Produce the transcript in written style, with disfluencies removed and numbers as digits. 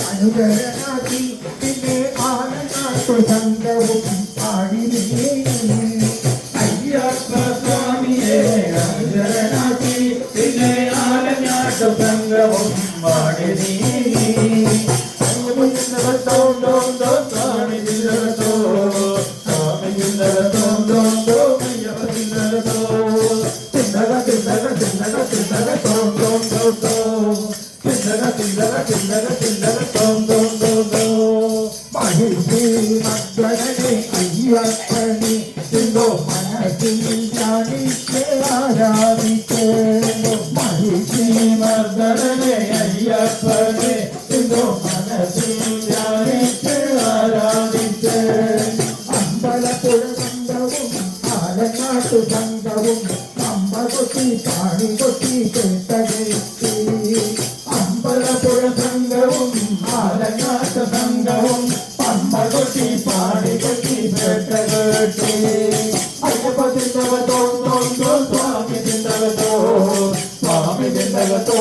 അനുകരണാക്കി പിന്നെ ആനന്ദ സംഘവും പാടിനേ അയ്യപ്പ സ്വാമിയെ അനുകരണാക്കി പിന്നെ ആനന്ദ സംഘവും പാടിനേ സംഘവും അമ്പ കൊട്ടി പാണി കൊട്ടി കേട്ടകേറ്റി അമ്പലപ്പുഴ സംഘവും ആലങ്ങാട്ട് സംഘവും പമ്പ കൊട്ടി പാടി കൊട്ടി കേട്ടകേറ്റി അയ്യപ്പ ചിന്തകത്തോ സ്വാമി ചിന്തകത്തോ സ്വാമി ചിന്തകത്തോ